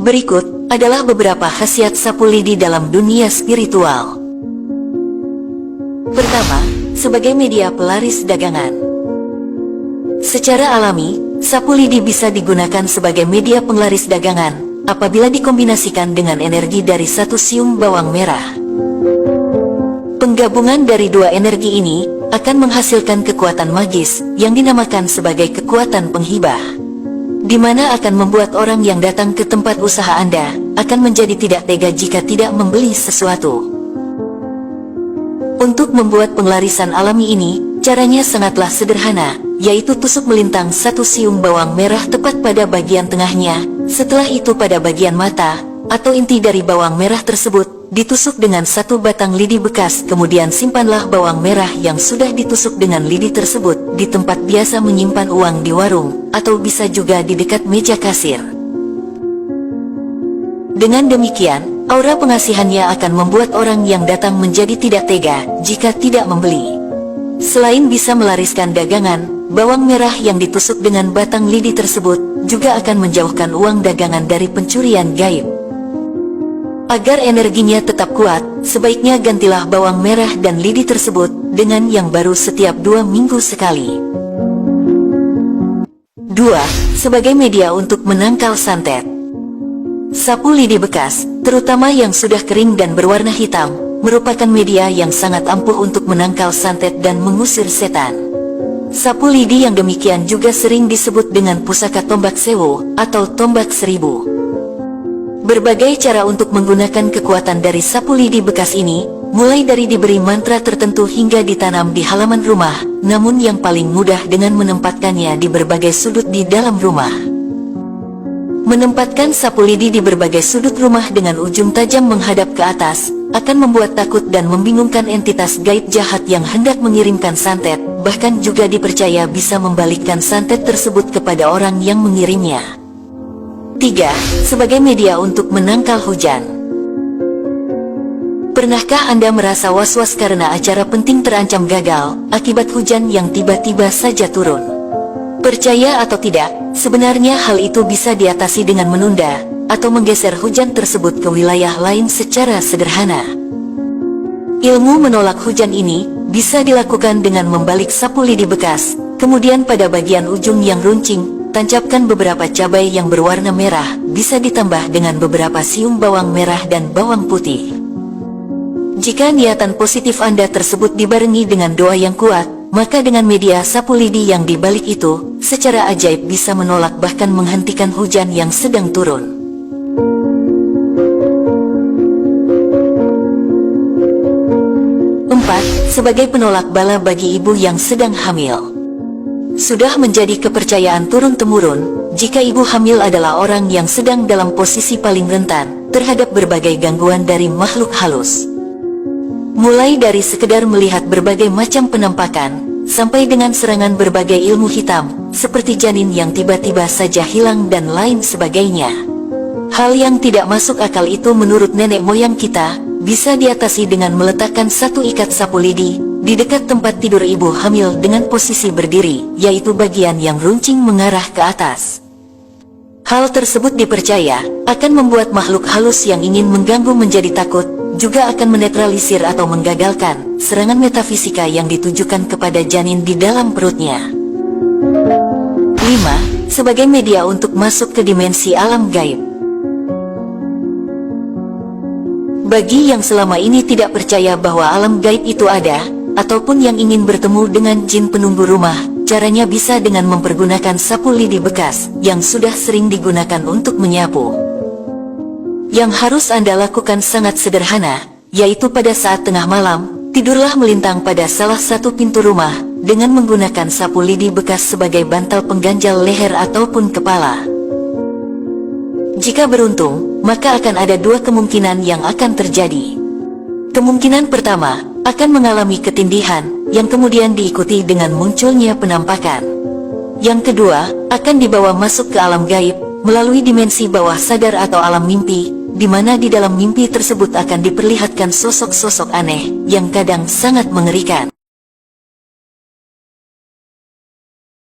Berikut adalah beberapa khasiat sapu lidi dalam dunia spiritual. Pertama, sebagai media pelaris dagangan. Secara alami, sapu lidi bisa digunakan sebagai media penglaris dagangan apabila dikombinasikan dengan energi dari satu siung bawang merah. Penggabungan dari dua energi ini akan menghasilkan kekuatan magis yang dinamakan sebagai kekuatan penghibah, di mana akan membuat orang yang datang ke tempat usaha Anda akan menjadi tidak tega jika tidak membeli sesuatu. Untuk membuat penglarisan alami ini, caranya sangatlah sederhana, yaitu tusuk melintang satu siung bawang merah tepat pada bagian tengahnya, setelah itu pada bagian mata, atau inti dari bawang merah tersebut, ditusuk dengan satu batang lidi bekas, kemudian simpanlah bawang merah yang sudah ditusuk dengan lidi tersebut di tempat biasa menyimpan uang di warung, atau bisa juga di dekat meja kasir. Dengan demikian, aura pengasihannya akan membuat orang yang datang menjadi tidak tega jika tidak membeli. Selain bisa melariskan dagangan, bawang merah yang ditusuk dengan batang lidi tersebut juga akan menjauhkan uang dagangan dari pencurian gaib. Agar energinya tetap kuat, sebaiknya gantilah bawang merah dan lidi tersebut dengan yang baru setiap 2 minggu sekali. 2. Sebagai media untuk menangkal santet. Sapu lidi bekas, terutama yang sudah kering dan berwarna hitam, merupakan media yang sangat ampuh untuk menangkal santet dan mengusir setan. Sapu lidi yang demikian juga sering disebut dengan pusaka tombak sewu atau tombak seribu. Berbagai cara untuk menggunakan kekuatan dari sapu lidi bekas ini, mulai dari diberi mantra tertentu hingga ditanam di halaman rumah, namun yang paling mudah dengan menempatkannya di berbagai sudut di dalam rumah. Menempatkan sapu lidi di berbagai sudut rumah dengan ujung tajam menghadap ke atas, akan membuat takut dan membingungkan entitas gaib jahat yang hendak mengirimkan santet, bahkan juga dipercaya bisa membalikkan santet tersebut kepada orang yang mengirimnya. 3. Sebagai media untuk menangkal hujan. Pernahkah Anda merasa was-was karena acara penting terancam gagal akibat hujan yang tiba-tiba saja turun? Percaya atau tidak, sebenarnya hal itu bisa diatasi dengan menunda atau menggeser hujan tersebut ke wilayah lain secara sederhana. Ilmu menolak hujan ini bisa dilakukan dengan membalik sapu lidi bekas, kemudian pada bagian ujung yang runcing, tancapkan beberapa cabai yang berwarna merah, bisa ditambah dengan beberapa siung bawang merah dan bawang putih. Jika niatan positif Anda tersebut dibarengi dengan doa yang kuat, maka dengan media sapu lidi yang dibalik itu, secara ajaib bisa menolak bahkan menghentikan hujan yang sedang turun. 4. Sebagai penolak bala bagi ibu yang sedang hamil. Sudah menjadi kepercayaan turun-temurun, jika ibu hamil adalah orang yang sedang dalam posisi paling rentan terhadap berbagai gangguan dari makhluk halus. Mulai dari sekedar melihat berbagai macam penampakan, sampai dengan serangan berbagai ilmu hitam, seperti janin yang tiba-tiba saja hilang dan lain sebagainya. Hal yang tidak masuk akal itu menurut nenek moyang kita, bisa diatasi dengan meletakkan satu ikat sapu lidi di dekat tempat tidur ibu hamil dengan posisi berdiri, yaitu bagian yang runcing mengarah ke atas. Hal tersebut dipercaya akan membuat makhluk halus yang ingin mengganggu menjadi takut, juga akan menetralisir atau menggagalkan serangan metafisika yang ditujukan kepada janin di dalam perutnya. 5. Sebagai media untuk masuk ke dimensi alam gaib. Bagi yang selama ini tidak percaya bahwa alam gaib itu ada, ataupun yang ingin bertemu dengan jin penunggu rumah, caranya bisa dengan mempergunakan sapu lidi bekas yang sudah sering digunakan untuk menyapu. Yang harus Anda lakukan sangat sederhana, yaitu pada saat tengah malam, tidurlah melintang pada salah satu pintu rumah dengan menggunakan sapu lidi bekas sebagai bantal pengganjal leher ataupun kepala. Jika beruntung, maka akan ada dua kemungkinan yang akan terjadi. Kemungkinan pertama, akan mengalami ketindihan, yang kemudian diikuti dengan munculnya penampakan. Yang kedua, akan dibawa masuk ke alam gaib, melalui dimensi bawah sadar atau alam mimpi, di mana di dalam mimpi tersebut akan diperlihatkan sosok-sosok aneh, yang kadang sangat mengerikan.